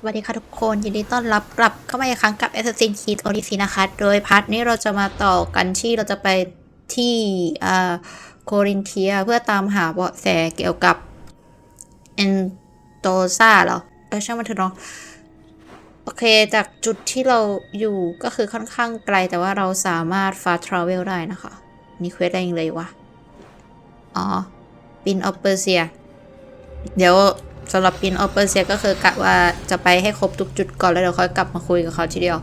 วัสดีค่ะทุกคนยินดีต้อนรับกลับเข้ามาอีกครั้งกับ Assassin's Odyssey นะคะโดยพาร์ทนี้เราจะมาต่อกันที่เราจะไปที่โครินเทียเพื่อตามหาเบาะแสเกี่ยวกับเอนโตซาเหรอช่างมันเถอะเนาะโอเคจากจุดที่เราอยู่ก็คือค่อนข้างไกลแต่ว่าเราสามารถ fast travel ได้นะคะมีเควสอะไรอย่างเลยวะอ๋อปินออฟเปอร์เซียเดี๋ยวสำหรับปินออฟเปอร์เซียก็คือกะว่าจะไปให้ครบทุกจุดก่อนแล้วเดี๋ยวค่อยกลับมาคุยกับเขาทีเดียว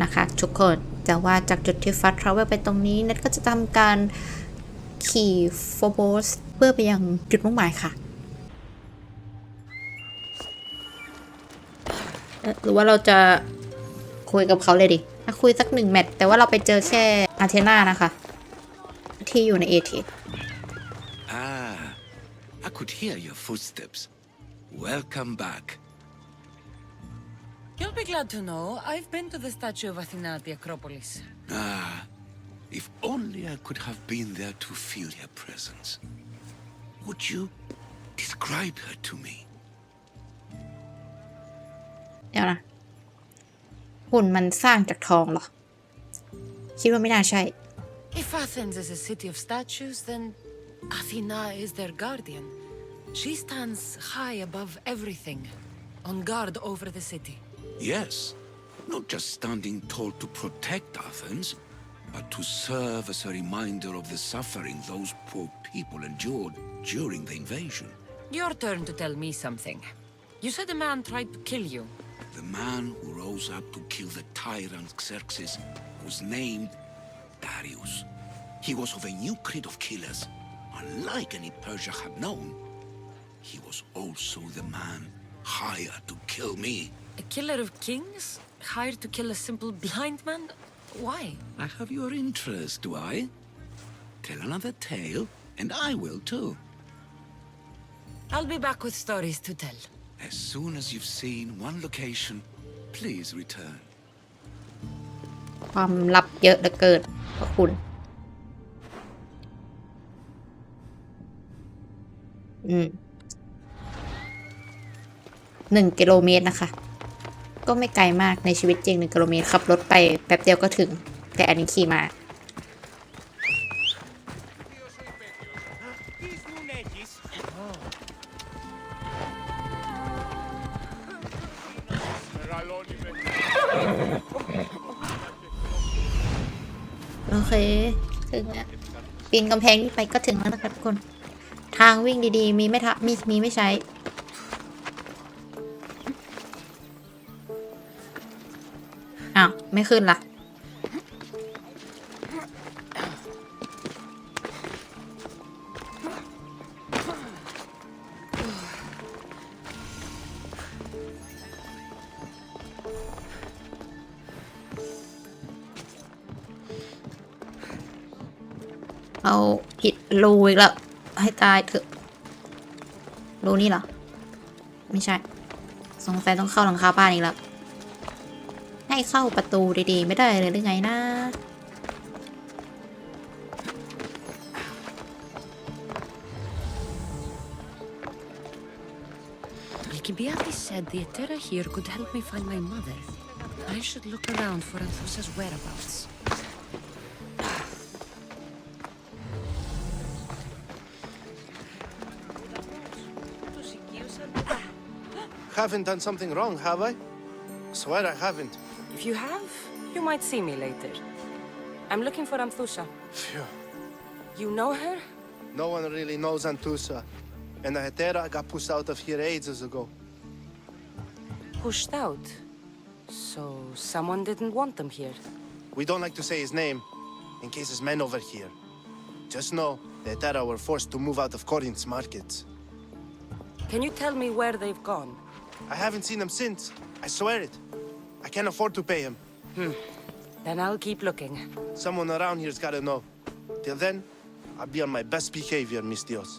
นะคะทุกคนแต่ว่าจากจุดที่ฟัดทราเวลไปตรงนี้เน็ตก็จะทำการขี่โฟโบสเพื่อไปยังจุดมุ่งหมายค่ะหรือว่าเราจะคุยกับเขาเลยดิคุยสัก1 แมตช์แต่ว่าเราไปเจอแค่อาเทนานะคะที่อยู่ในเอทีI could hear your footsteps. Welcome back. You'll be glad to know I've been to the statue of Athena at the Acropolis. If only I could have been there to feel her presence. Would you describe her to me? เดี๋ยวนะหุ่นมันสร้างจากทองเหรอคิดว่าไม่น่าใช่ If Athens is a city of statues, then Athena is their guardian. She stands high above everything, on guard over the city. Yes, not just standing tall to protect Athens, but to serve as a reminder of the suffering those poor people endured during the invasion. Your turn to tell me something. You said a man tried to kill you. The man who rose up to kill the tyrant Xerxes was named Darius. He was of a new creed of killers, unlike any Persia had known. He was also the man hired to kill me. A killer of kings? Hired to kill a simple blind man? Why? I have your interest, do I? Tell another tale, and I will too. I'll be back with stories to tell. As soon as you've seen one location, please return. ความลับเยอะเหลือเกินขอบคุณ1 กิโลเมตรนะคะก็ไม่ไกลมากในชีวิตจริง1 กิโลเมตรขับรถไปแป๊บเดียวก็ถึงแต่อันนี้ขี่มาโอเคถึงแล้วปีนกำแพงนี้ไปก็ถึงแล้วนะคะทุกคนทางวิ่งดีๆมีไม่ใช้อ้าวไม่ขึ้นละเอาผิดรูอีกแล้วให้ตายเถอะรูนี่เหรอไม่ใช่สงสัยต้องเข้าหลังคาบ้านอีกแล้วให้เข้าประตูดีๆไม่ได้เลยหรือไงนะAlcibiades said the Etera here could help me find my mother. I should look around for Anthusa's whereabouts. Haven't done something wrong, have I? Swear I haven't. If you have, you might see me later. I'm looking for Anthusa. Phew. You know her? No one really knows Anthusa. And the Hetera got pushed out of here ages ago. Pushed out? So someone didn't want them here. We don't like to say his name, in case his men over here. Just know the Hetera were forced to move out of Corinth's markets. Can you tell me where they've gone? I haven't seen him since. I swear it. I can't afford to pay him. Then I'll keep looking. Someone around here's gotta know. Till then, I'll be on my best behavior, Mis Dios.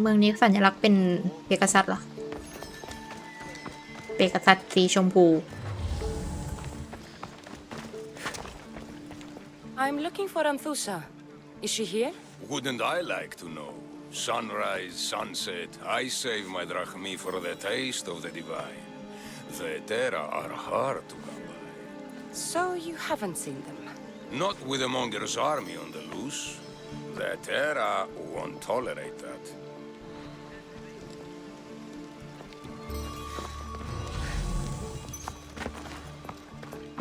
เมืองนี้สัญลักษณ์เป็นเปกาซัสเหรอเปกาซัสสีชมพู I'm looking for Anthusa. Is she here? Wouldn't I like to know? Sunrise, sunset, I save my drachmi for the taste of the divine. The Terra are hard to come by. So you haven't seen them? Not with the Monger's army on the loose. The Terra won't tolerate that.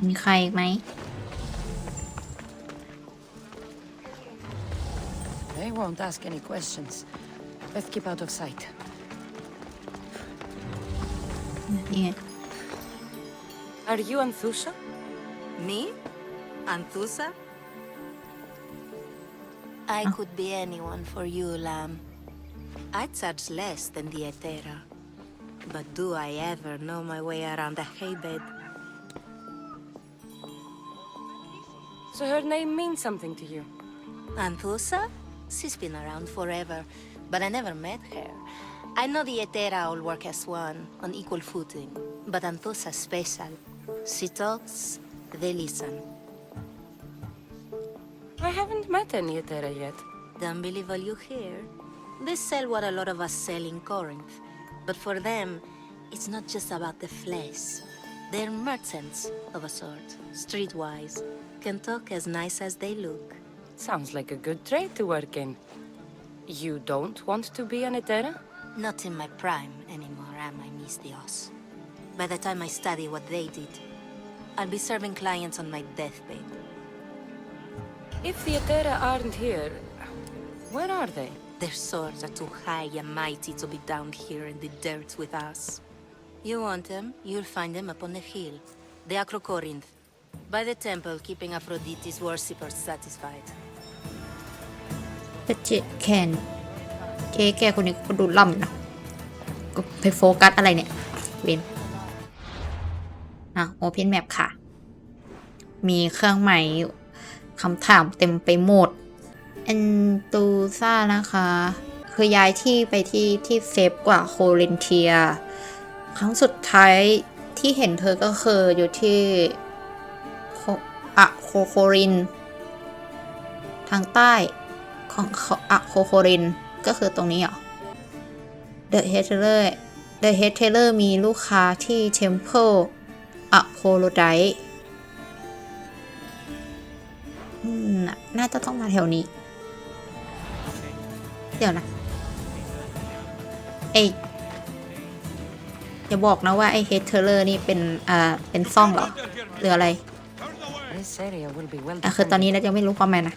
มีใครอีกไหม They won't ask any questions. Let's keep out of sight. นี่ไง Are you Anthusha? Me? Anthusa? I could be anyone for you, Lamb. I charge less than the Etera. But do I ever know my way around a haybed? So her name means something to you? Anthusa? She's been around forever, but I never met her. I know the Etera all work as one, on equal footing. But Anthusa's special. She talks, they listen. I haven't met any Etera yet. Don't believe all you hear. They sell what a lot of us sell in Corinth. But for them, it's not just about the flesh. They're merchants of a sort, streetwise. Can talk as nice as they look. Sounds like a good trade to work in. You don't want to be an Etera? Not in my prime anymore, am I, Miss Dios? By the time I study what they did, I'll be serving clients on my deathbed. If the Etera aren't here, where are they? Their swords are too high and mighty to be down here in the dirt with us. You want them, you'll find them up on the hill. The Acro Corinth. By the temple, keeping Aphrodite's worshippers satisfied. แต่แคนเจ๊แกคนนี้ก็ดูล่ำนะก็ไปโฟกัสอะไรเนี่ยเวนโอเพนแมปค่ะ มีเครื่องหมายคำถามเต็มไปหมดแอนตูซ่านะคะ คือย้ายที่ไปที่เซฟกว่าโครินเทีย ครั้งสุดท้ายที่เห็นเธอก็คืออยู่ที่โครินทางใต้ของโครินก็คือตรงนี้เหรอ The Head Tailor มีลูกค้าที่ Temple โพโลไดน่าจะต้องมาแถวนี้ เดี๋ยวนะอย่าบอกนะว่าไอ้ Head Tailor นี่เป็นซ่องเหรอหรืออะไร This area will be well คือตอนนี้เรายังไม่รู้ความหมายนะ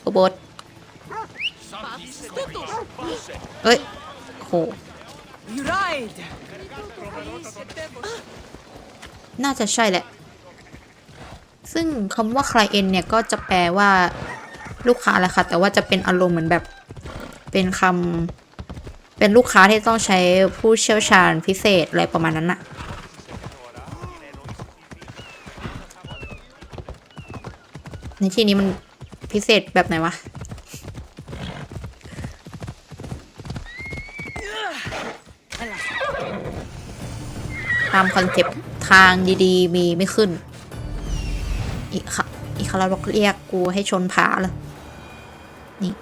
โอบทเอ้ยโหน่าจะใช่แหละ ซึ่งคำว่า client เนี่ยก็จะแปลว่าลูกค้าแหละค่ะ แต่ว่าจะเป็นอารมณ์เหมือนแบบเป็นลูกค้าที่ต้องใช้ผู้เชี่ยวชาญพิเศษอะไรประมาณนั้นน่ะในที่นี้มันพิเศษแบบไหนวะตามคอนเซ็ปต์ทางดีๆมีไม่ขึ้นอีกคาราบอกเรียกกูให้ชนผาเลยนี่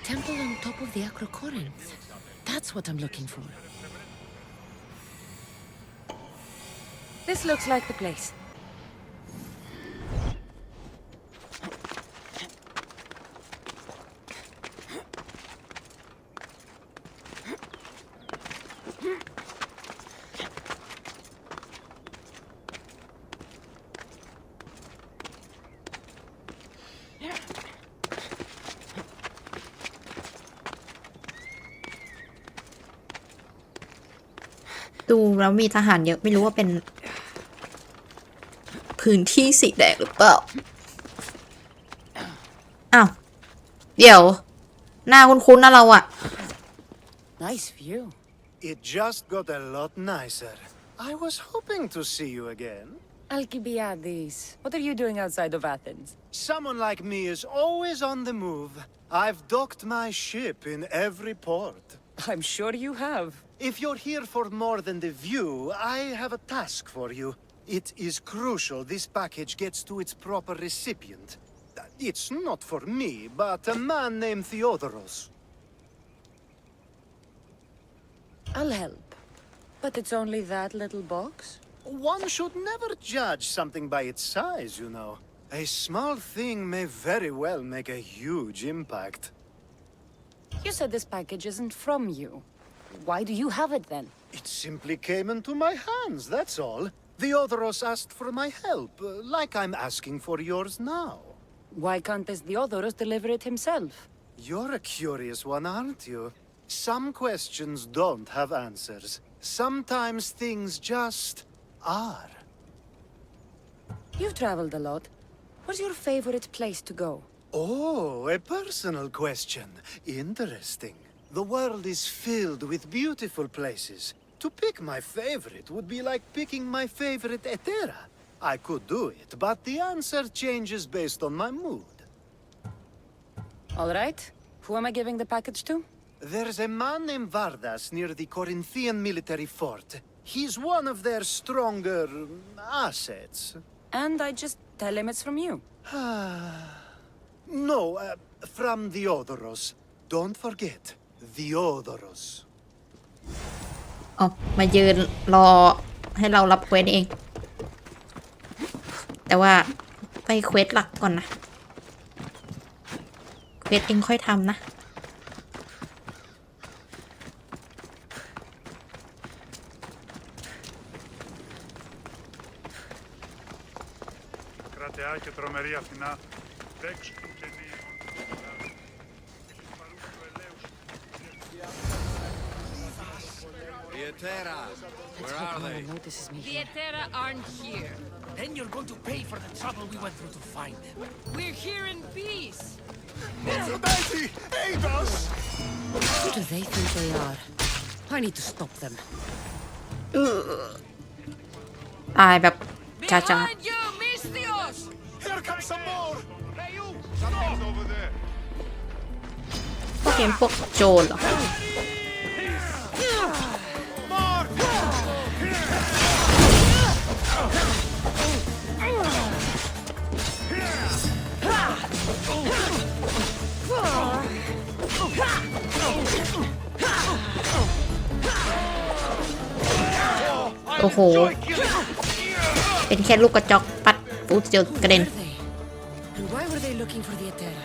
Temple on top of the Acro Corinth. That's what I'm looking for. This looks like the place.ดูแล้วมีทหารเยอะไม่รู้ว่าเป็นพื้นที่สีแดงหรือเปล่าอ้าวเดี๋ยวหน้าคุ้นๆนะเราอะ Nice view. It just got a lot nicer. I was hoping to see you again. Alcibiades, what are you doing outside of Athens? Someone like me is always on the move. I've docked my ship in every port. I'm sure you have. If you're here for more than the view, I have a task for you. It is crucial this package gets to its proper recipient. It's not for me, but a man named Theodoros. I'll help. But it's only that little box? One should never judge something by its size, you know. A small thing may very well make a huge impact. You said this package isn't from you. Why do you have it then? It simply came into my hands, that's all. Theodoros asked for my help, like I'm asking for yours now. Why can't this Theodoros deliver it himself? You're a curious one, aren't you? Some questions don't have answers. Sometimes things just are. You've traveled a lot. What's your favorite place to go? Oh, a personal question. Interesting. The world is filled with beautiful places. To pick my favorite would be like picking my favorite Etera. I could do it, but the answer changes based on my mood. All right. Who am I giving the package to? There's a man named Vardas near the Corinthian military fort. He's one of their stronger assets. And I just tell him it's from you. No, from Theodoros. Don't forget, Theodoros. อ๋อมายืนรอให้เรารับเควสเอง แต่ว่าไปเควสหลักก่อนนะ เควสเองค่อยทำนะ Κρατεά και τρομερή Αθηνά, δέξου του γεννήων και στους παρούς του ελέους. The Etera, where are they? Notices me. The Etera aren't here. Then you're going to pay for the trouble we went through to find them. We're here in peace. Aphrodite, aid us! Who do they think they are? I need to stop them. ตายแบบจ้า Behind you, Mystios! Here comes some more! Hey you! Something's over there. พวกเกมพวกโจรเหรอ โอ้โห เป็นแค่ลูกกระจอกปัดปูเจอกระเด็น Where are they? And why were they looking for the Etera?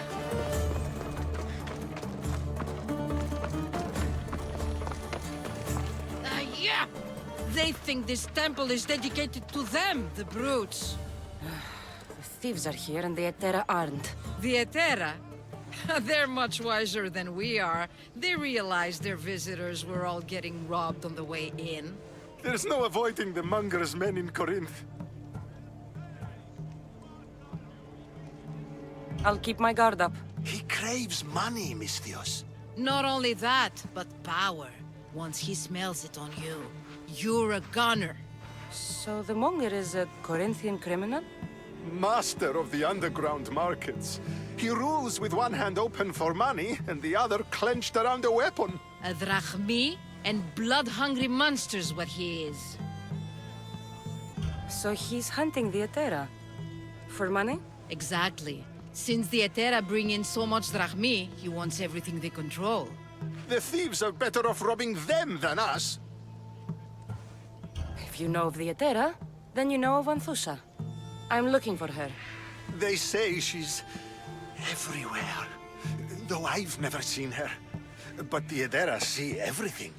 Yeah! They think this temple is dedicated to them, the brutes. The thieves are here and the Etera aren't. The Etera? They're much wiser than we are. They realized their visitors were all getting robbed on the way in. There's no avoiding the monger's men in Corinth. I'll keep my guard up. He craves money, Mystios. Not only that, but power. Once he smells it on you, you're a gunner. So the monger is a Corinthian criminal? Master of the underground markets. He rules with one hand open for money and the other clenched around a weapon. A drachmi and blood-hungry monster's what he is. So he's hunting the Etera. For money? Exactly. Since the Etera bring in so much drachmi, he wants everything they control. The thieves are better off robbing them than us. If you know of the Etera, then you know of Anthusha. I'm looking for her. They say she's everywhere, though I've never seen her. But the Edera see everything.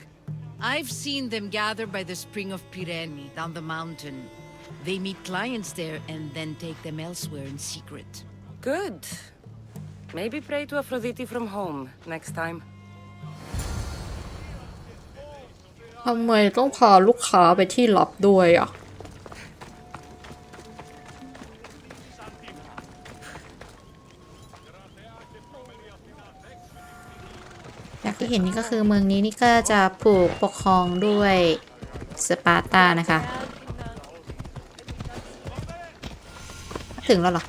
I've seen them gather by the spring of Pirene, down the mountain. They meet clients there and then take them elsewhere in secret. Good. Maybe pray to Aphrodite from home next time. ทำไมต้องพาลูกค้าไปที่ลับด้วยอ่ะ อย่างที่เห็นนี่ก็คือเมืองนี้นี่ก็จะถูกปกครองด้วยสปาร์ตานะคะ ถึงแล้วเหรอ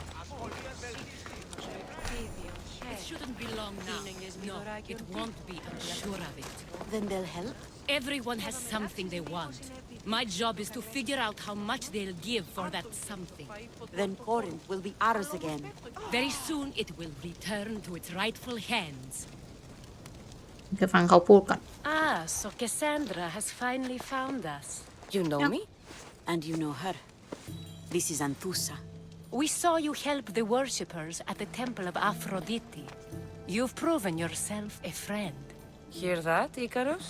It shouldn't be long now. No, it won't be. I'm sure of it. Then they'll help? Everyone has something they want. My job is to figure out how much they'll give for that something. Then Corinth will be ours again. Very soon it will return to its rightful hands. ไปฟังเขาพูดก่อน Ah, so Cassandra has finally found us. You know me? And you know her. This is Anthusa. We saw you help the worshippers at the temple of Aphrodite. You've proven yourself a friend. Hear that, Icarus?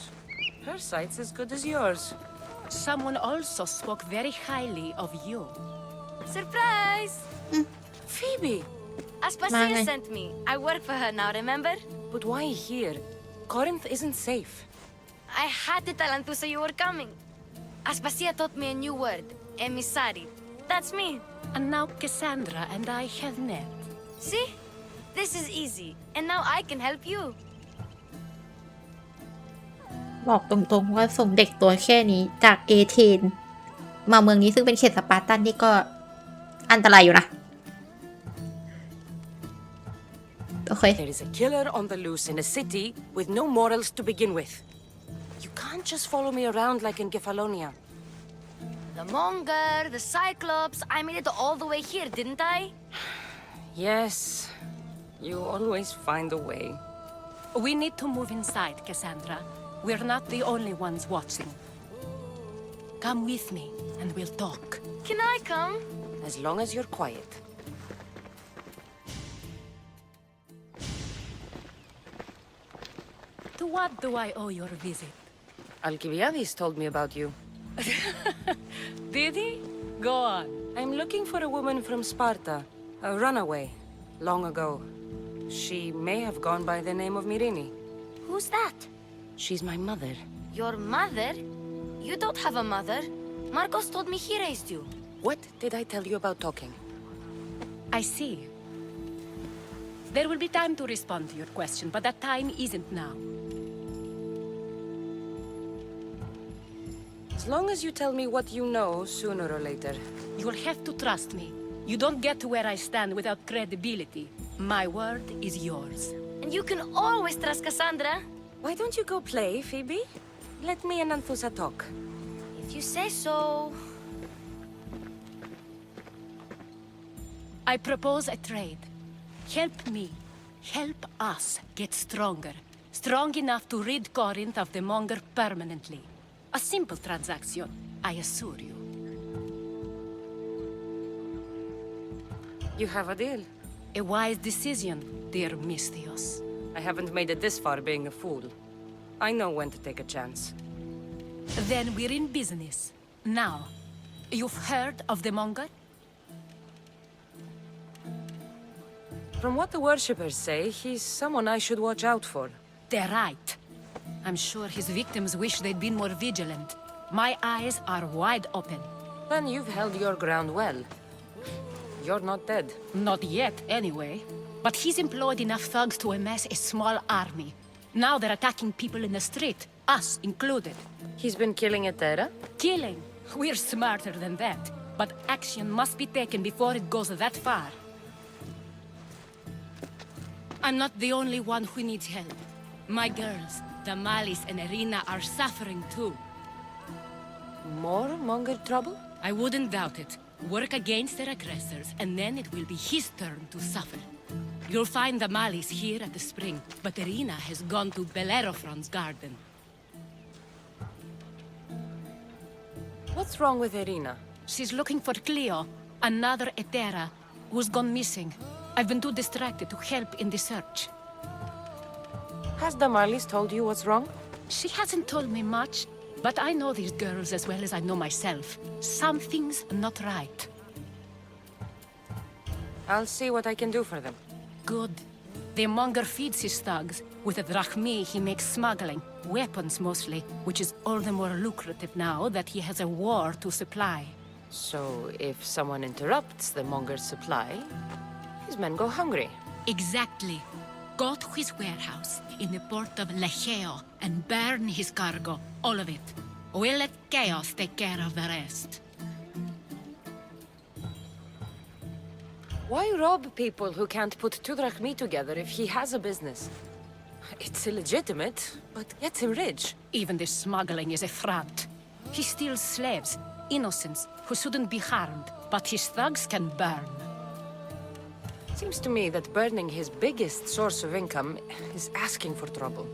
Her sight's as good as yours. Someone also spoke very highly of you. Surprise! Phoebe! Aspasia sent me. I work for her now, remember? But why here? Corinth isn't safe. I had to tell Anthusa you were coming. Aspasia taught me a new word, emissary. That's me. And now Cassandra and I have met. See? This is easy. And now I can help you. บอกตรงๆว่าส่งเด็กตัวแค่นี้จากเอเธนมาเมืองนี้ซึ่งเป็นเขตสปาร์ตันนี่ก็อันตรายอยู่นะโอเค There is a killer on the loose in a city with no morals to begin with. You can't just follow me around like in Kefalonia. The Monger, the Cyclops. I made it all the way here, didn't I? Yes, you always find a way. We need to move inside, Cassandra. We're not the only ones watching. Come with me, and we'll talk. Can I come? As long as you're quiet. To what do I owe your visit? Alcibiades told me about you. Did he? Go on. I'm looking for a woman from Sparta, a runaway, long ago. She may have gone by the name of Myrine. Who's that? She's my mother. Your mother? You don't have a mother. Marcos told me he raised you. What did I tell you about talking? I see. There will be time to respond to your question, but that time isn't now. As long as you tell me what you know, sooner or later. You'll have to trust me. You don't get to where I stand without credibility. My word is yours. And you can always trust Cassandra. Why don't you go play, Phoebe? Let me and Anthusa talk. If you say so. I propose a trade. Help me. Help us get stronger. Strong enough to rid Corinth of the Monger permanently. A simple transaction, I assure you. You have a deal. A wise decision, dear Misthios. I haven't made it this far being a fool. I know when to take a chance. Then we're in business. Now, you've heard of the Monger? From what the worshippers say, he's someone I should watch out for. They're right. I'm sure his victims wish they'd been more vigilant. My eyes are wide open. Then you've held your ground well. You're not dead. Not yet, anyway. But he's employed enough thugs to amass a small army. Now they're attacking people in the street, us included. He's been killing Etera? Killing? We're smarter than that. But action must be taken before it goes that far. I'm not the only one who needs help. My girls, Damalis and Irina, are suffering too. More Monger trouble? I wouldn't doubt it. Work against their aggressors, and then it will be his turn to suffer. You'll find Damalis here at the spring, but Irina has gone to Bellerophon's garden. What's wrong with Irina? She's looking for Cleo, another Etera, who's gone missing. I've been too distracted to help in the search. Has Damalis told you what's wrong? She hasn't told me much, but I know these girls as well as I know myself. Something's not right. I'll see what I can do for them. Good. The Monger feeds his thugs. With the drachmi, he makes smuggling. Weapons mostly, which is all the more lucrative now that he has a war to supply. So, if someone interrupts the Monger's supply, his men go hungry. Exactly. Go to his warehouse in the port of Lecheo and burn his cargo, all of it. We'll let chaos take care of the rest. Why rob people who can't put 2 drachmi together if he has a business? It's illegitimate, but gets him rich. Even this smuggling is a front. He steals slaves, innocents, who shouldn't be harmed, but his thugs can burn. Seems to me that burning his biggest source of income is asking for trouble.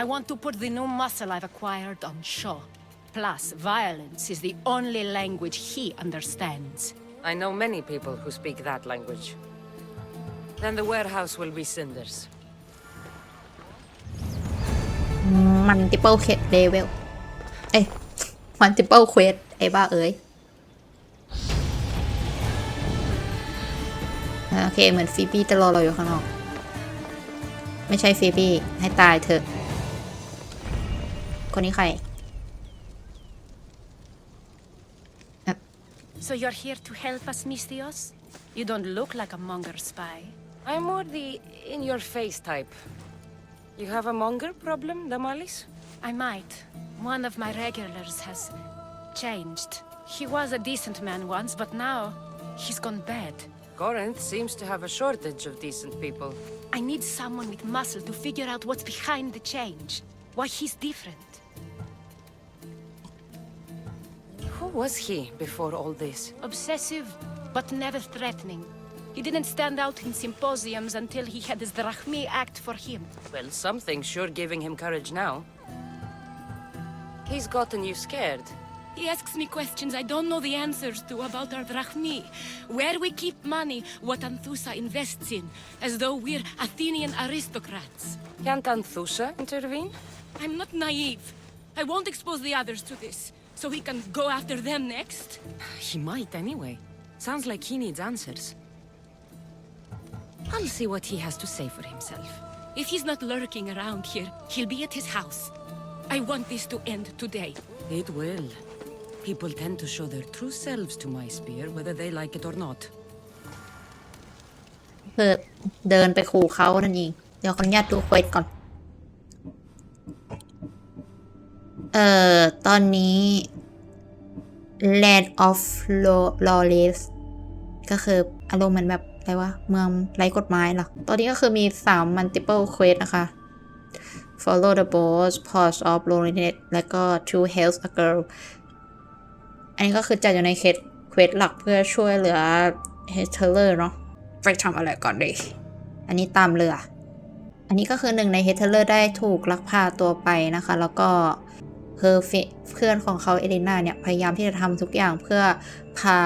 I want to put the new muscle I've acquired on show. Plus, violence is the only language he understands. I know many people who speak that language. Then the warehouse will be cinders. Multiple level เอ้ย multiple quest ไอ้บ้าเอ้ยโอเคเหมือนฟีบี้จะรอเราอยู่ข้างนอกไม่ใช่ฟีบี้ให้ตายเถอะคนนี้ใคร So you're here to help us, Mistios? You don't look like a Monger spy. I'm more the in-your-face type. You have a Monger problem, Damalis? I might. One of my regulars has changed. He was a decent man once, but now he's gone bad. Corinth seems to have a shortage of decent people. I need someone with muscle to figure out what's behind the change. Why he's different. Who was he before all this? Obsessive, but never threatening. He didn't stand out in symposiums until he had his drachmi act for him. Well, something's sure giving him courage now. He's gotten you scared. He asks me questions I don't know the answers to about our drachmi, where we keep money, what Anthusa invests in, as though we're Athenian aristocrats. Can't Anthusa intervene? I'm not naive. I won't expose the others to this, so he can go after them next. He might anyway. Sounds like he needs answers. I'll see what he has to say for himself. If he's not lurking around here, he'll be at his house. I want this to end today. It will. People tend to show their true selves to my spear, whether they like it or not. เพื่อเดินไปขู่เขานั่นเองเดี๋ยวขออนุญาตดูเควสก่อนตอนนี้ Land of Lawless ก็คืออารมณ์เหมือนแบบอะไรวะเมืองไร้กฎหมายหรอตอนนี้ก็คือมี3 multiple quest นะคะ Follow the boss Pause of Loneliness แล้วก็ To Help a Girl อันนี้ก็คือจัดอยู่ในเควสหลักเพื่อช่วยเหลือ Heteler เนาะไปทำอะไรก่อนดีอันนี้ตามเรืออันนี้ก็คือหนึ่งใน Heteler ได้ถูกลักพาตัวไปนะคะแล้วก็เพื่อนของเขาเอลิน่าเนี่ยพยายามที่จะทำทุกอย่างเพื่อพา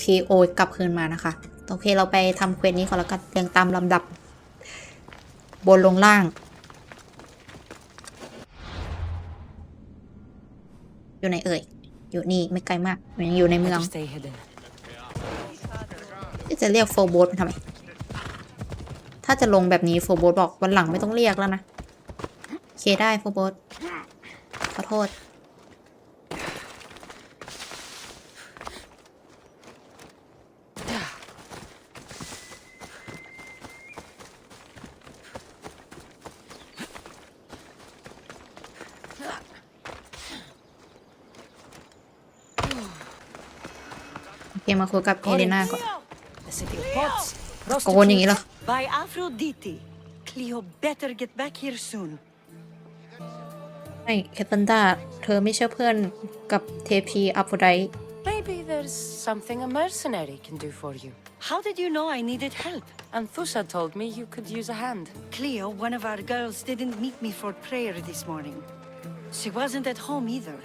คีโอกลับคืนมานะคะโอเคเราไปทำเควสนี้ก่อนแล้วกันเรียงตามลำดับบนลงล่างอยู่ไหนเอ่ยอยู่นี่ไม่ไกลมากยังอยู่ในเมืองจะเรียกโฟร์โบสทำไมถ้าจะลงแบบนี้โฟร์โบสบอกวันหลังไม่ต้องเรียกแล้วนะโอเคได้โฟร์โบสขอโทษมาคุยกับเอเลน่าก่อนโกนอย่างนี้เหรอ By Aphrodite, Cleo better get back here soon. ไม่แคทเธนดาเธอไม่ใช่เพื่อนกับเทพีอัฟโรไดต์ Maybe there's something a mercenary can do for you. How did you know I needed help? Anthusa told me you could use a hand. Cleo, one of our girls, didn't meet me for prayer this morning. She wasn't at home either.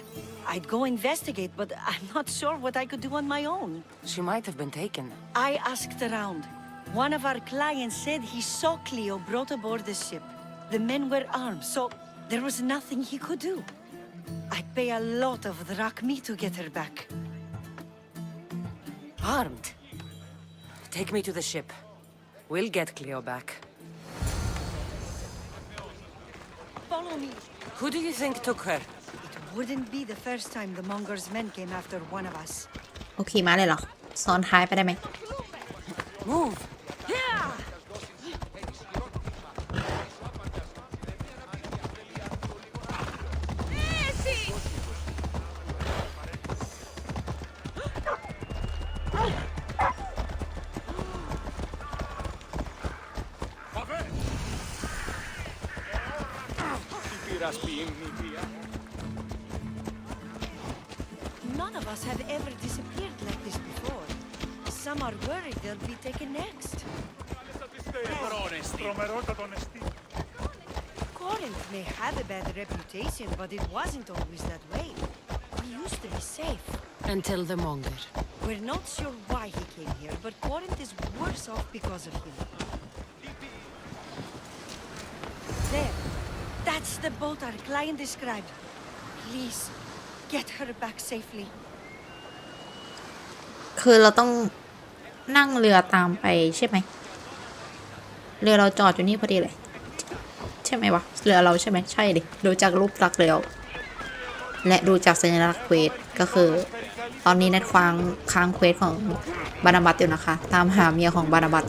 I'd go investigate, but I'm not sure what I could do on my own. She might have been taken. I asked around. One of our clients said he saw Cleo brought aboard the ship. The men were armed, so there was nothing he could do. I'd pay a lot of drachmi to get her back. Armed? Take me to the ship. We'll get Cleo back. Follow me. Who do you think took her? Wouldn't be the first time the Monger's men came after one of us. โอเคมาเลยเหรอซ้อนท้ายไปได้ไหม Move. None of us have ever disappeared like this before. Some are worried they'll be taken next. Corinth may have a bad reputation, but it wasn't always that way. We used to be safe. Until the Monger. We're not sure why he came here, but Corinth is worse off because of him. There. That's the boat our client described. Please, get her back safely. คือเราต้องนั่งเรือตามไปใช่ไหมเรือเราจอดอยู่นี่พอดีเลยใช่ไหมวะเรือเราใช่ไหมใช่ดิดูจากรูปลักษณ์แล้วและดูจากสัญลักษณ์เควสก็คือตอนนี้นัดค้างเควสของบานาบัตอยู่นะคะตามหาเมียของบานาบัต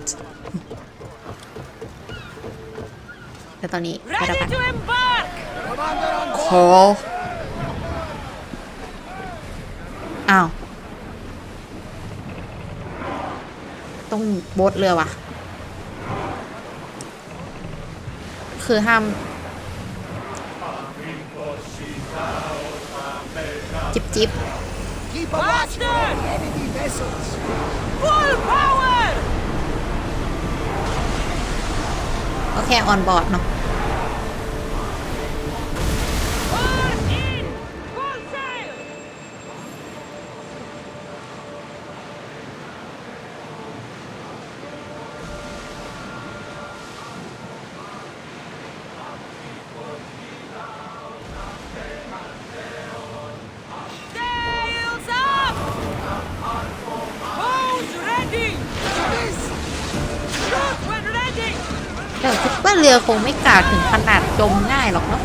แต่ตอนนี้บานาบัตขออ้าวต้องโบ๊ทเรือว่ะคือห้ามจิบก็แค่ออนบอร์ดเนาะแต่คิดว่าเรือคงไม่กาดถึงขนาดจมง่ายหรอกเนาะ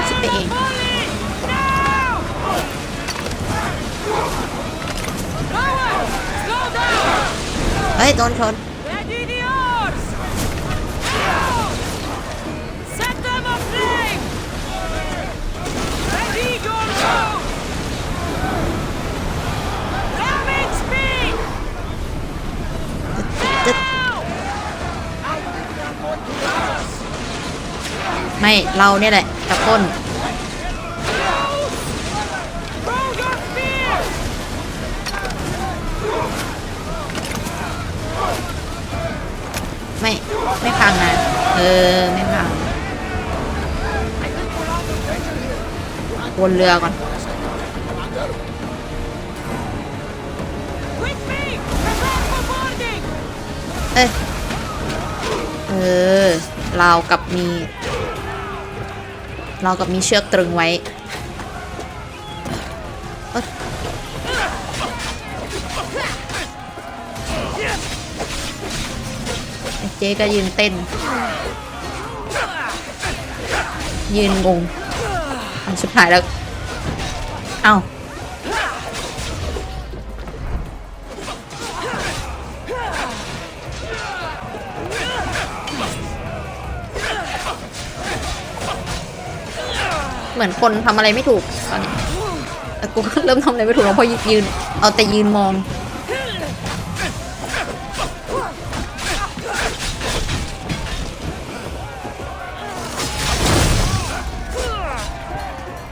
คิดไปเองเฮ้ยโดนชนไม่เราเนี่ยแหละตะก้นไม่พังนะไม่พังวนเรือก่อนเรากับมีเชือกตรึงไว้เจ๊ก็ยืนเต้นยืนงงอันสุดท้ายแล้วเอ้าเหมือนคนทำอะไรไม่ถูกตอนนี้แต่กูเริ่มทำอะไรไม่ถูกแล้วเพราะยืนเอาแต่ยืนมอง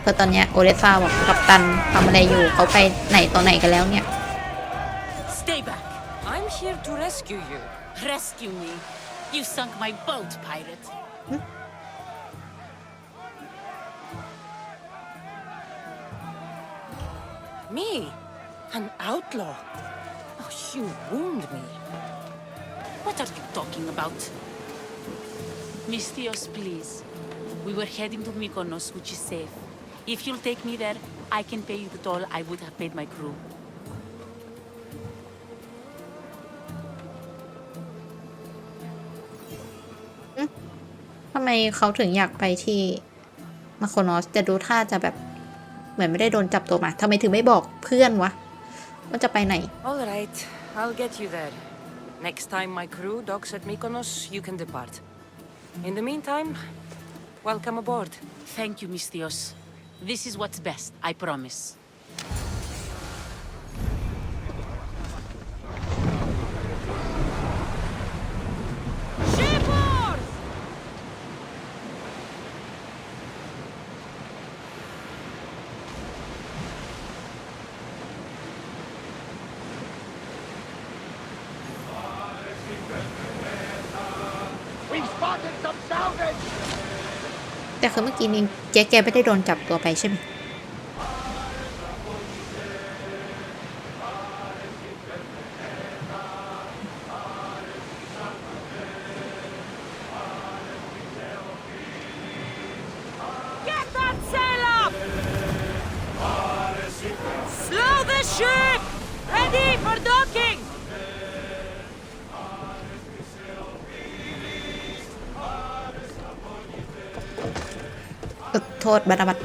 เพราะตอนเนี้ยโอเลซ่าบอกกัปตันทำอะไรอยู่เขาไปไหนต่อไหนกันแล้วเนี่ย Stay back. I'm here to rescue you. Rescue me? You sunk my boat, pirate. Me? An outlaw? Oh, you wound me. What are you talking about? Mystios, please. We were heading to Mykonos, which is safe. If you'll take me there, I can pay you the toll I would have paid my crew. ทำไมเขาถึงอยากไปที่มาโคโนสแต่ดูท่าจะแบบเหมือนไม่ได้โดนจับตัวมาทำไมถึงไม่บอกเพื่อนวะว่าจะไปไหน All right, I'll get you there. Next time my crew docks at Mykonos, you can depart. In the meantime, welcome aboard. Thank you, Mystios. This is what's best, I promise. แต่คือเมื่อกี้นี้แกไม่ได้โดนจับตัวไปใช่ไหมโทษบัตรบัตร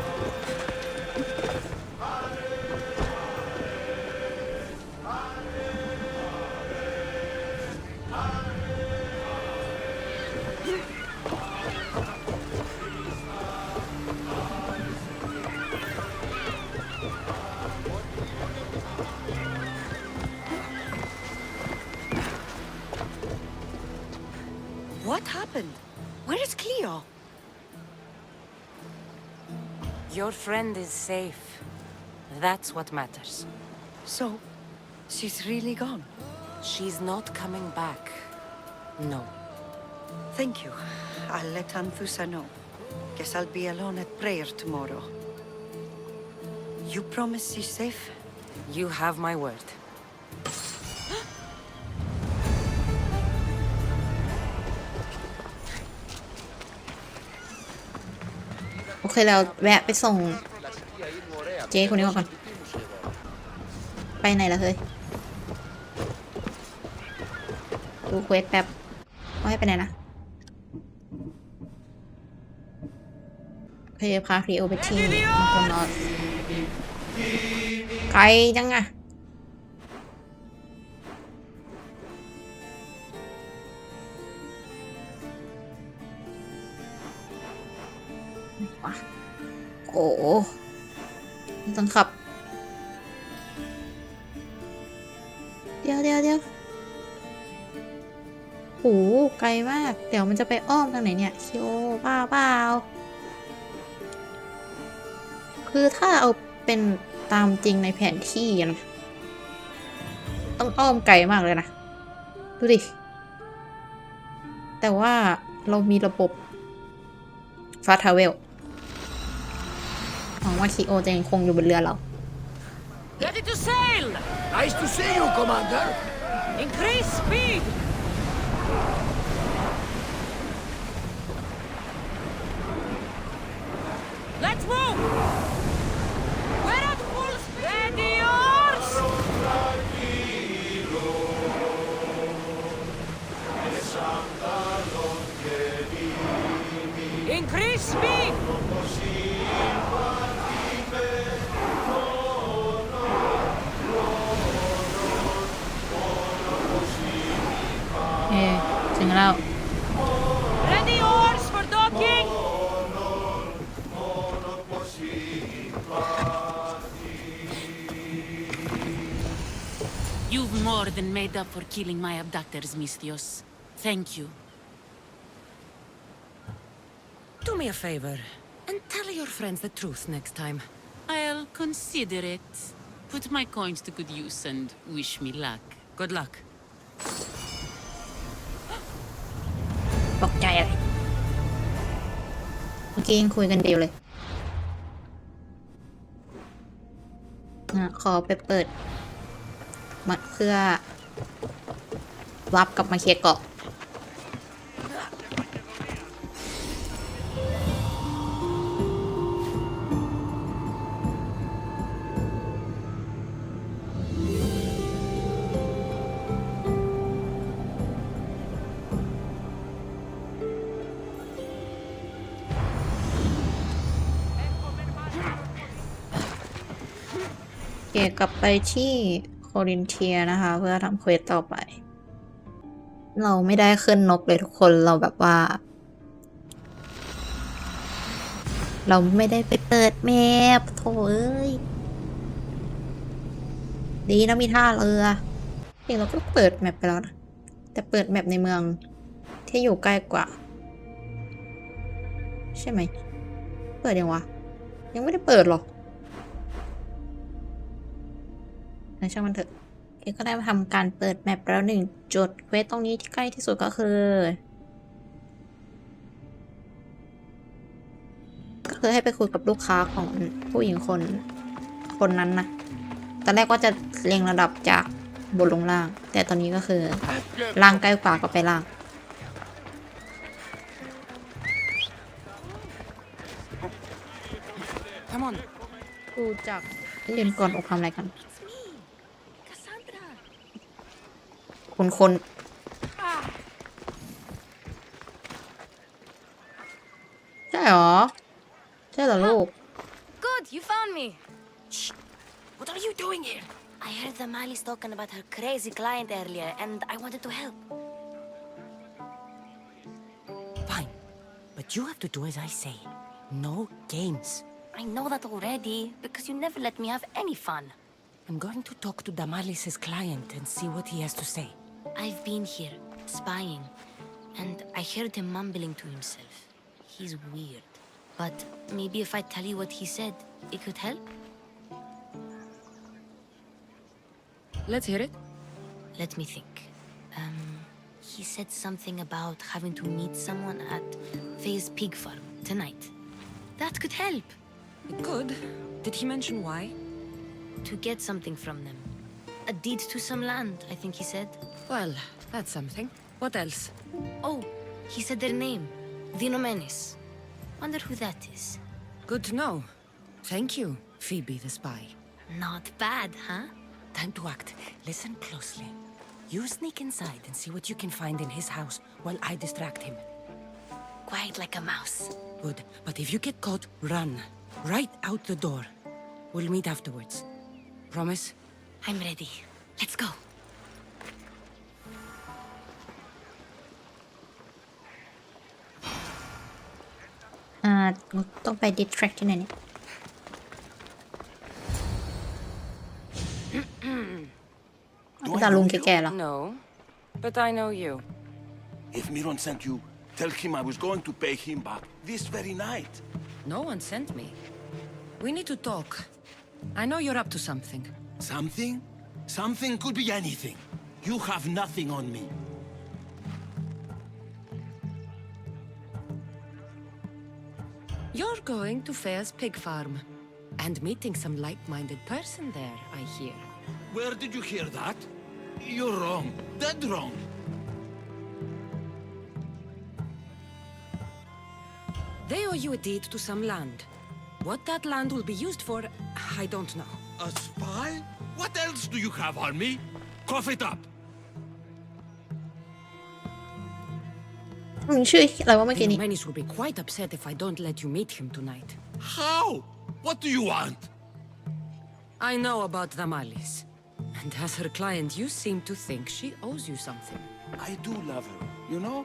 What happened? Where is Cleo? Your friend is safe. That's what matters. So, she's really gone? She's not coming back. No. Thank you. I'll let Anthusa know. Guess I'll be alone at prayer tomorrow. You promise she's safe? You have my word. โอเคเราแวะไปส่งเจ๊คนนี้ก่อนไปไหนล่ะเฮ้ยดูเควสแป๊บว่าให้ไปไหนนะโอเคพาครีโอไปที่คนนอนใครจังอะโอ้ต้องขับเดี๋ยวโหไกลมากเดี๋ยวมันจะไปอ้อมทางไหนเนี่ยคิโอบ้าเปล่าคือถ้าเอาเป็นตามจริงในแผนที่นะต้องอ้อมไกลมากเลยนะดูดิแต่ว่าเรามีระบบฟาสต์ทราเวลหวังว่าคิโอจะยังคงอยู่บนเรือเรา Ready to sail! Nice to see you, Commander. Increase speed! Let's move! We're at full speed! Ready yours! Increase speed!ถึงแล้ว Ready oars for docking! You've more than made up for killing my abductors, Mistios. Thank you. Do me a favor and tell your friends the truth next time. I'll consider it. Put my coins to good use and wish me luck. Good luck. ตกใจอะไรเมื่อกี้ยังคุยกันเดียวเลยขอไปเปิดมาเพื่อวับกลับมาเคลียร์เกาะกลับไปที่โครินเทียนะคะเพื่อทำเควสต่อไป เราไม่ได้ขึ้นนกเลยทุกคนเราแบบว่า เราไม่ได้ไปเปิดแมปโถเอ้ยดีนะมีท่าเรือเองเราก็เปิดแมปไปแล้วนะแต่เปิดแมปในเมืองที่อยู่ใกล้กว่าใช่ไหมเปิดยังวะยังไม่ได้เปิดหรอกช่างมันเถอะก็ได้มาทำการเปิดแมปแล้ว1 จุดเควสตรงนี้ที่ใกล้ที่สุดก็คือ คือให้ไปคุยกับลูกค้าของผู้หญิงคนนั้นนะตอนแรกว่าจะเรียงระดับจากบนลงล่าง แต่ตอนนี้ก็คือล่างใกล้กว่าก็ไปล่าง Come on. ดูจากเรียนก่อนอกทำอะไรกันคนใช่หรอใช่เหรอลูก Good, you found me. Shh. What are you doing here? I heard the Mali's talking about her crazy client earlier, and I wanted to help. Fine. But you have to do as I say. No games. I know that already, because you never let me have any fun. I'm going to talk to Damalis's client and see what he has to say. I've been here, spying, and I heard him mumbling to himself. He's weird. But maybe if I tell you what he said, it could help? Let's hear it. Let me think. He said something about having to meet someone at Faye's pig farm tonight. That could help. It could. Did he mention why? To get something from them. A deed to some land, I think he said. Well, that's something. What else? Oh, he said their name. Vinomenes. Wonder who that is. Good to know. Thank you, Phoebe the spy. Not bad, huh? Time to act. Listen closely. You sneak inside and see what you can find in his house while I distract him. Quiet like a mouse. Good. But if you get caught, run. Right out the door. We'll meet afterwards. Promise? I'm ready. Let's go. ต้องไป distract ที่ไหนเนี่ย ภาษาลุงแก่ๆเหรอ No, but I know you. If Miron sent you, tell him I was going to pay him back this very night. No one sent me. We need to talk. I know you're up to something. Something? Something could be anything. You have nothing on me. You're going to Fair's pig farm and meeting some like-minded person there, I hear. Where did you hear that? You're wrong. Dead wrong. They owe you a deed to some land. What that land will be used for, I don't know. A spy? What else do you have on me? Cough it up. ชื่ออะไรวะเมื่อกี้นี้ Menis will be quite upset if I don't let you meet him tonight. How? What do you want? I know about Damalis. And as her client, you seem to think she owes you something. I do love her, you know?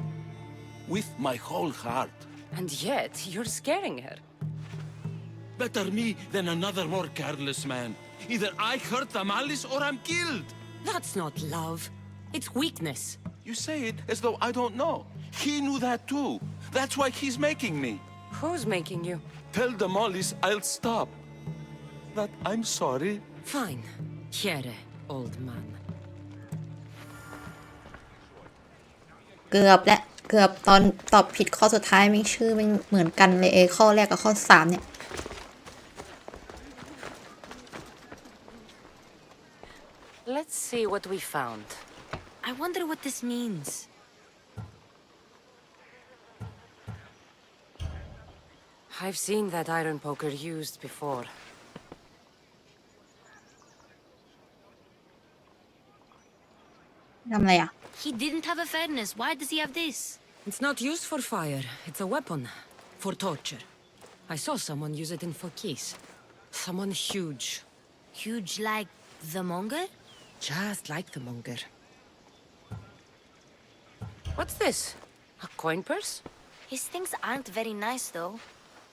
With my whole heart. And yet, you're scaring her. Better me than another more careless man. Either I hurt Damalis or I'm killed. That's not love. It's weakness. You say it as though I don't know. He knew that too. That's why he's making me. Who's making you? Tell Damalis I'll stop. That I'm sorry. Fine. Here, old man. เกือบและเกือบตอนตอบผิดข้อสุดท้ายไม่ชื่อไม่เหมือนกันเลยข้อแรกกับข้อ3เนี่ย Let's see what we found. I wonder what this means. I've seen that iron poker used before. ทำอะไรอ่ะ He didn't have a furnace. Why does he have this? It's not used for fire. It's a weapon. For torture. I saw someone use it in Fokis. Someone huge. Huge like the monger? Just like the monger. What's this? A coin purse? His things aren't very nice, though.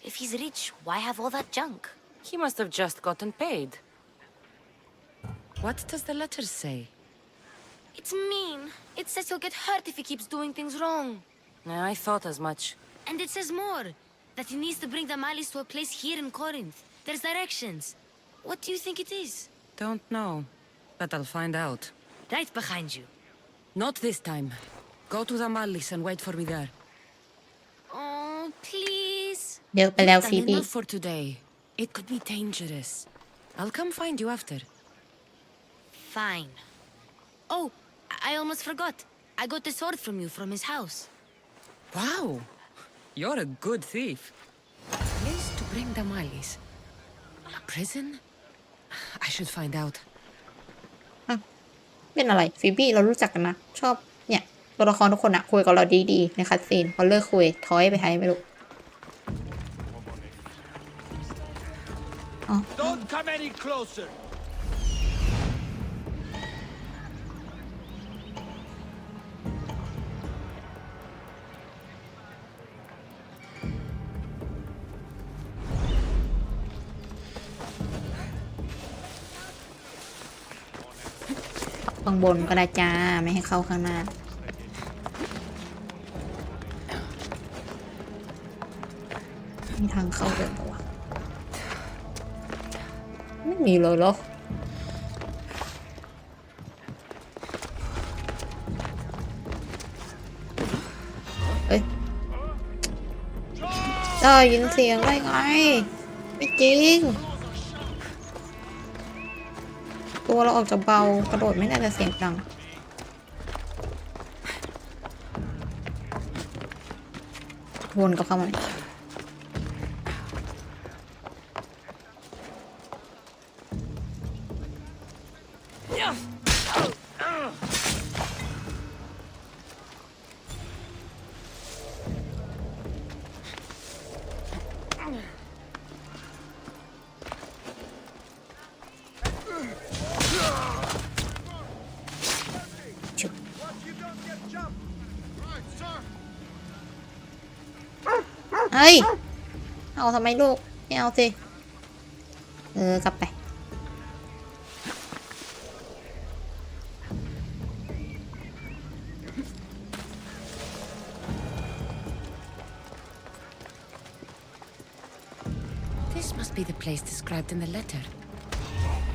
If he's rich, why have all that junk? He must have just gotten paid. What does the letter say? It's mean. It says he'll get hurt if he keeps doing things wrong. I thought as much. And it says more. That he needs to bring the Malis to a place here in Corinth. There's directions. What do you think it is? Don't know. But I'll find out. Right behind you. Not this time. Go to the Malis and wait for me there. Oh, please. เยอะไปแล้ว And ฟีบี้ enough for today. It could be dangerous. I'll come find you after. Fine. Oh, I almost forgot. I got the sword from you from his house. Wow, you're a good thief. Place to bring the Malis. A prison? I should find out. เป็นอะไรฟีบี้เรารู้จักกันนะชอบเนี่ยตัวละครทุกคนอะคุยกับเราดีๆในคัสซีนพอเลิกคุยถอยไปให้ไม่รู้Don't come any closer. ข้างบนก็ได้จ้าไม่ให้เข้าข้างหน้ามีทางเข้าเดินปะวะไม่มีเลยเหรอเอ้ยได้ยินเสียงได้ไงไม่จริงตัวเราออกจะเบากระโดดไม่น่าจะเสียงดังวนก็เข้ามาเฮ้ยเอาทำไมลูกไม่เอาสิกลับไปThis must be the place described in the letter.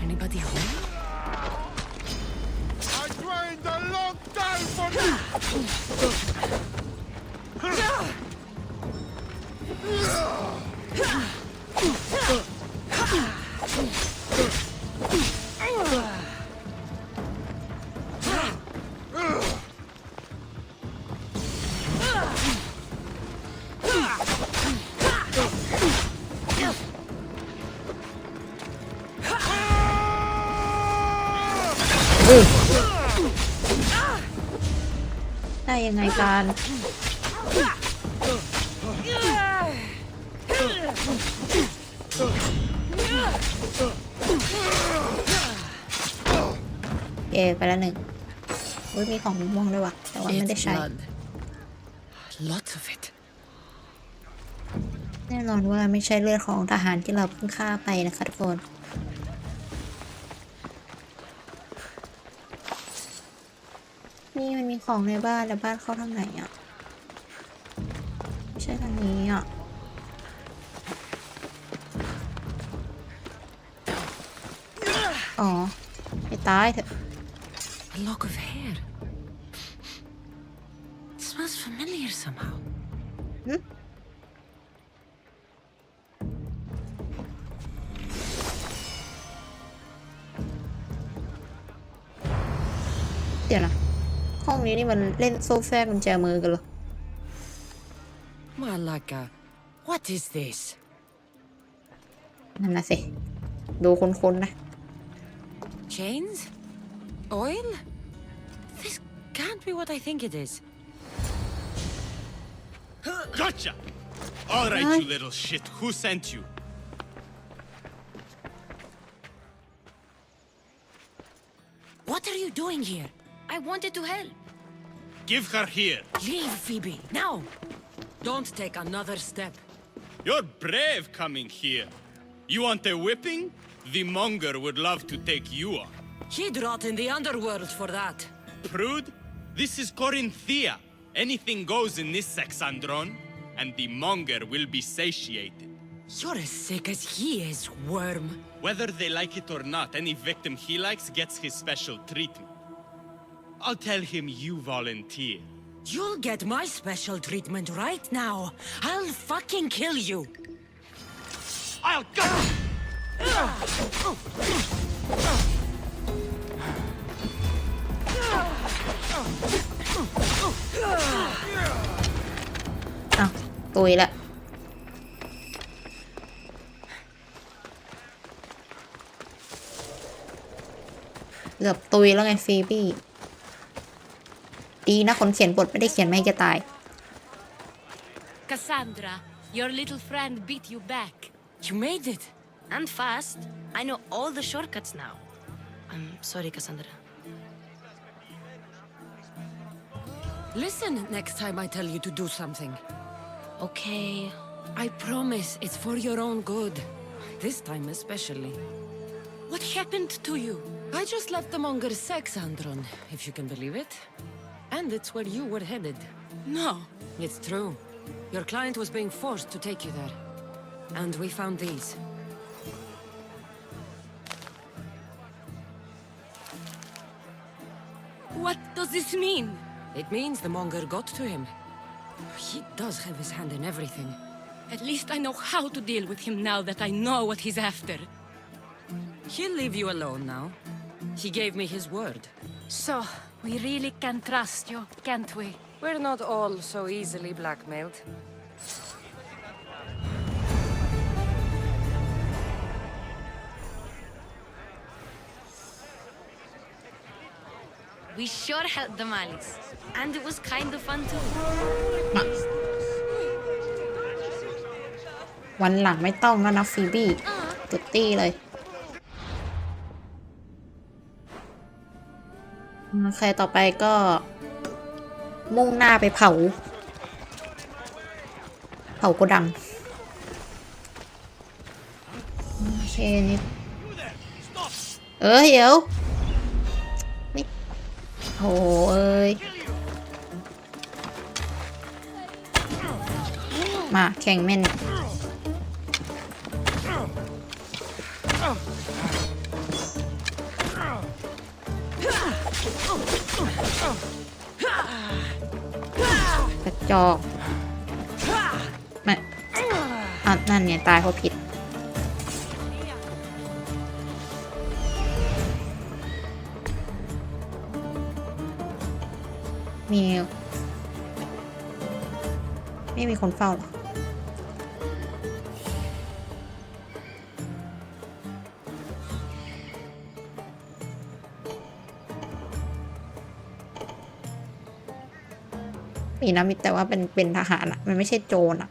Anybody home? I trained a long time for this. ได้ยังไงกันไปแล้วหนึ่งมีของม่วงด้วยว่ะแต่ว่าไม่ได้ใช้ Lots of it. แน่นอนว่าไม่ใช่เลือดของทหารที่เราเพิ่งฆ่าไปนะคะทุกคนนี่มันมีของในบ้านแล้วบ้านเข้าทางไหนอ่ะไม่ใช่ทางนี้อ่ะอ๋อไปตายเถอะ A lock of hair. It smells familiar somehow. เดี๋ยวนะห้องนี้นี่มันเล่นโซ่แฟกุญแจมือกันเหรอ Malaka, what is this? นั่นนะสิดูคุ้นๆนะ Chains? Oil? This can't be what I think it is. Gotcha! Alright, you little shit. Who sent you? What are you doing here? I wanted to help. Give her here. Leave, Phoebe, now! Don't take another step. You're brave coming here. You want a whipping? The monger would love to take you on. He'd rot in the underworld for that. Prude, this is Corinthia. Anything goes in this Sexandron, and the monger will be satiated. You're as sick as he is, worm. Whether they like it or not, any victim he likes gets his special treatment. I'll tell him you volunteer. You'll get my special treatment right now. I'll fucking kill you. I'll go! อ้าวตุยละเกือบตุยแล้วไงฟีบี้ดีนะคนเขียนบทไม่ได้เขียนไม่ให้แกตาย Cassandra, your little friend beat you back. You made it. And fast. I know all the shortcuts now. I'm sorry, Cassandra. Listen next time I tell you to do something. Okay. I promise it's for your own good. This time especially. What happened to you? I just left the monger sex, Andron, if you can believe it. And it's where you were headed. No. It's true. Your client was being forced to take you there. And we found these. What does this mean? It means the monger got to him. He does have his hand in everything. At least I know how to deal with him now that I know what he's after. He'll leave you alone now. He gave me his word. So, we really can trust you, can't we? We're not all so easily blackmailed. We sure helped the Malis. And it was kind of fun too. วันหลังไม่ต้องแล้วนะฟีบี้ตุดตี้เลยโอเคต่อไปก็มุ่งหน้าไปเผาโกดังโอเคนี่เดี๋ยวนี่โอ้ยมาแข่งเม่นกระจอกมานั่นไงตายเพราะผิดไม่มีคนเฝ้าหรอมีนะมิแต่ว่าเป็นทหารอะมันไม่ใช่โจรอะ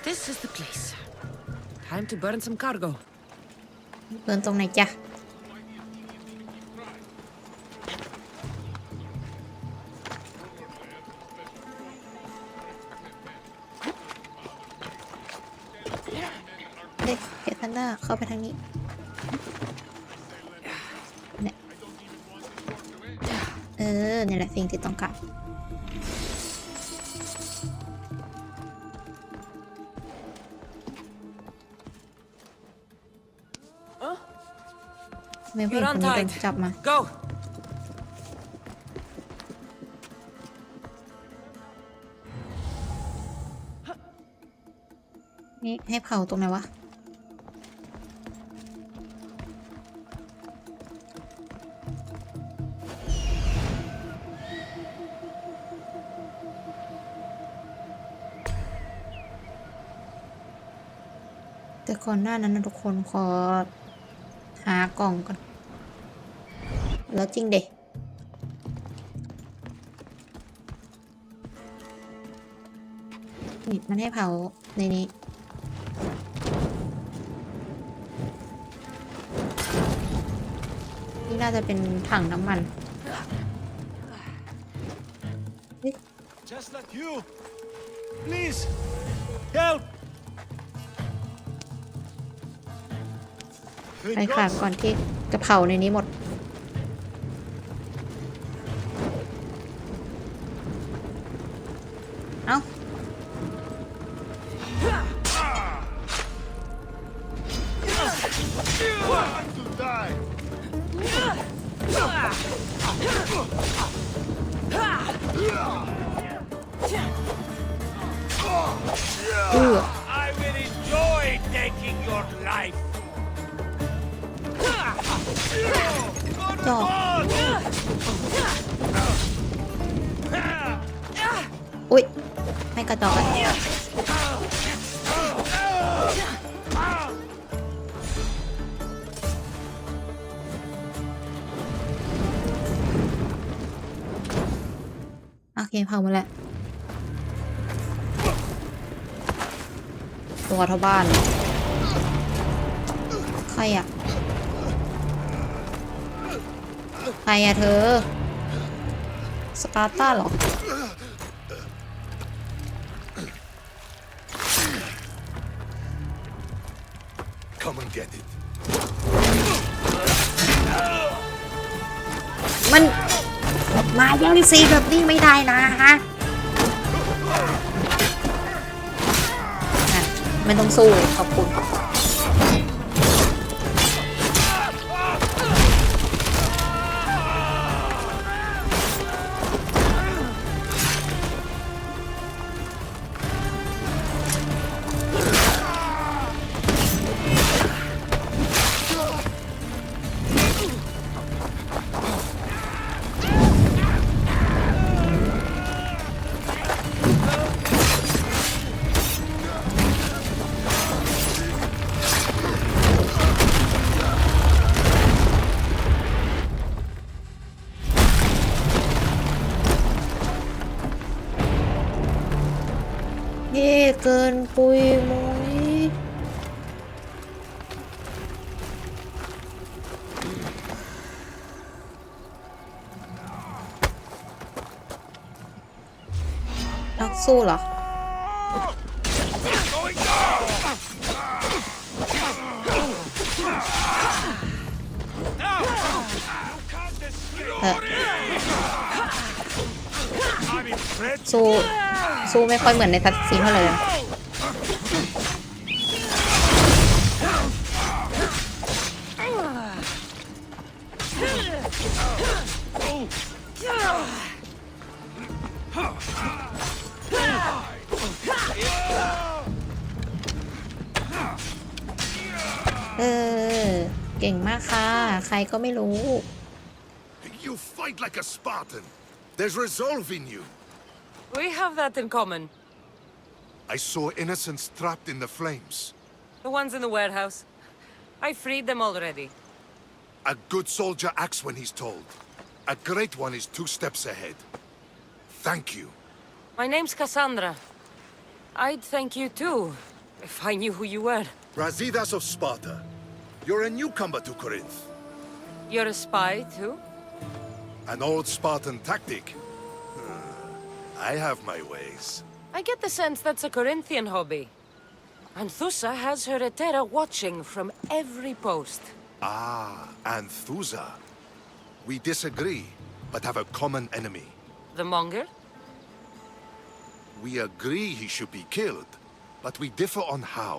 This is the place. Time to burn some cargo. เดินตรงไหนจ๊ะเด็กเกตันด้าเข้าไปทางนี้เนี่ยนี่แหละสิ่งที่ต้องการไม่เห็นคนนี้โดนจับมานี่ให้เผาตรงไหนวะแต่ก่อนหน้านั้นนะทุกคนขอหากล่องก่อนแล้วจริงเด็นี่มันให้เผาในนี้นี่น่าจะเป็นถังน้ำมัน Just like you. Please, help. ไปค่ะก่อนที่จะเผาในนี้หมดเอ้า I will enjoy taking your life. จอกอุ๊ยไม่กระจอกอะโอเคเผามาแล้วตัวเท่าบ้านใครอะใครอะเธอสปาร์ต้าเหรอ Come and get it. มันมาแย่งซีแบบนี้ไม่ได้นะฮะไม่ต้องสู้ขอบคุณเย่เกินปุยมุ้ยนักสู้เหรอสู้ไม่ค่อยเหมือนในทัศซีนเท่าไหร่เลยเก่งมากค่ะใครก็ไม่รู้ You fight like a Spartan. There's resolve in you. We have that in common. I saw innocents trapped in the flames. The ones in the warehouse. I freed them already. A good soldier acts when he's told. A great one is 2 steps ahead. Thank you. My name's Cassandra. I'd thank you too, if I knew who you were. Brasidas of Sparta. You're a newcomer to Corinth. You're a spy too? An old Spartan tactic. I have my ways. I get the sense that's a Corinthian hobby. Anthusa has her Etera watching from every post. Ah, Anthusa. We disagree, but have a common enemy. The Monger? We agree he should be killed, but we differ on how.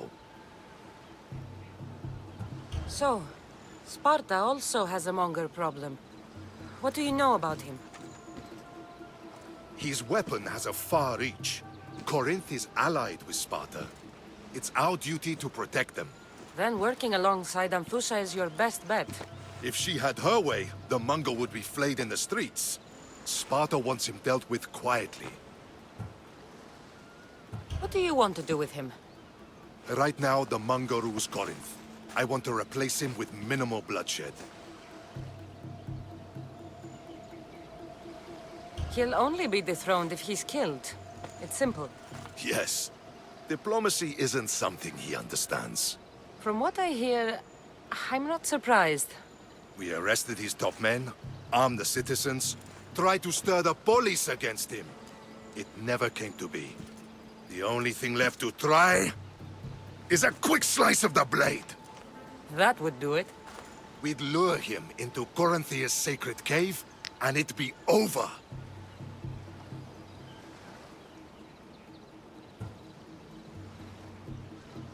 So, Sparta also has a Monger problem. What do you know about him? His weapon has a far reach. Corinth is allied with Sparta. It's our duty to protect them. Then working alongside Anthusa is your best bet. If she had her way, the Mongol would be flayed in the streets. Sparta wants him dealt with quietly. What do you want to do with him? Right now, the Mongol rules Corinth. I want to replace him with minimal bloodshed. He'll only be dethroned if he's killed. It's simple. Yes. Diplomacy isn't something he understands. From what I hear, I'm not surprised. We arrested his top men, armed the citizens, tried to stir the police against him. It never came to be. The only thing left to try is a quick slice of the blade. That would do it. We'd lure him into Corinthia's sacred cave, and it'd be over.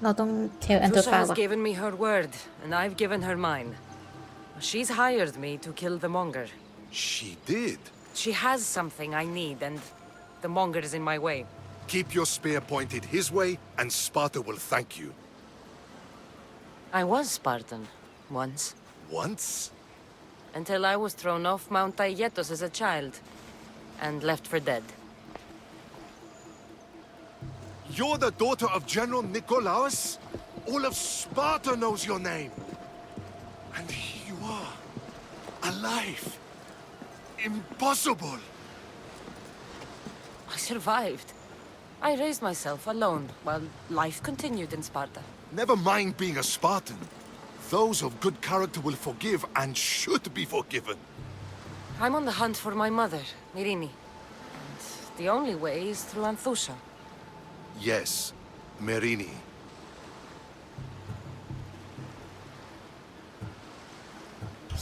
เราต้องเทลแอนโท Thusha ฟา has ว่ะ given me her word, and I've given her mine. She's hired me to kill the Monger. She did? She has something I need, and the Monger is in my way. Keep your spear pointed his way, and Sparta will thank you. I was Spartan, once. Once? Until I was thrown off Mount Aietos as a child, and left for dead. You're the daughter of General Nikolaos? All of Sparta knows your name. And here you are, alive. Impossible. I survived. I raised myself alone while life continued in Sparta. Never mind being a Spartan. Those of good character will forgive and should be forgiven. I'm on the hunt for my mother, Mirini. And the only way is through Anthusha. Yes, Merini.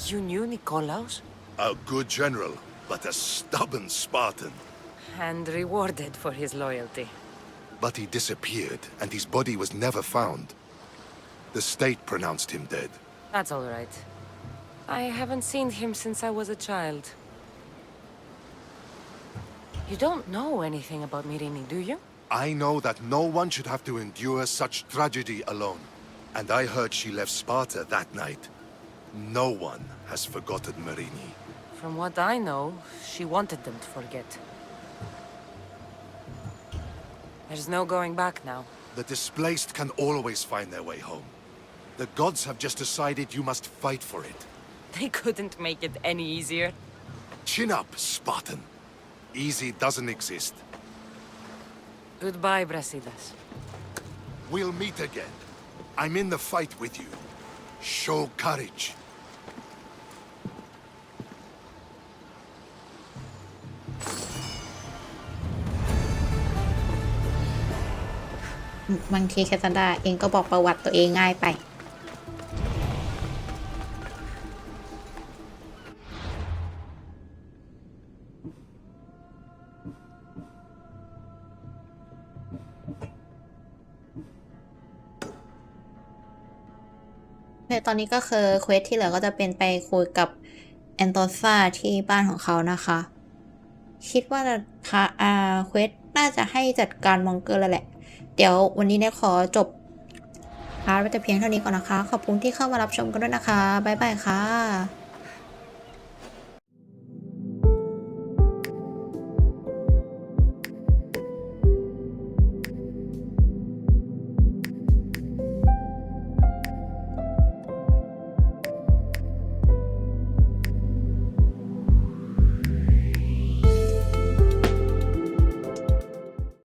You knew Nikolaos? A good general, but a stubborn Spartan. And rewarded for his loyalty. But he disappeared, and his body was never found. The state pronounced him dead. That's all right. I haven't seen him since I was a child. You don't know anything about Mirini, do you? I know that no one should have to endure such tragedy alone. And I heard she left Sparta that night. No one has forgotten Merini. From what I know, she wanted them to forget. There's no going back now. The displaced can always find their way home. The gods have just decided you must fight for it. They couldn't make it any easier. Chin up, Spartan. Easy doesn't exist. Goodbye, Brasidas. We'll meet again. I'm in the fight with you. Show courage. บางทีแคสซานดราเองก็บอกประวัติตัวเองง่ายไปตอนนี้ก็คือเควสที่เหลือก็จะเป็นไปคุยกับแอนโตซาที่บ้านของเขานะคะ คิดว่าเควสน่าจะให้จัดการมองเกอร์แล้วแหละเดี๋ยววันนี้เนี่ยขอจบพาร์ทไว้แต่เพียงเท่านี้ก่อนนะคะขอบคุณที่เข้ามารับชมกันด้วยนะคะบ๊ายบายค่ะ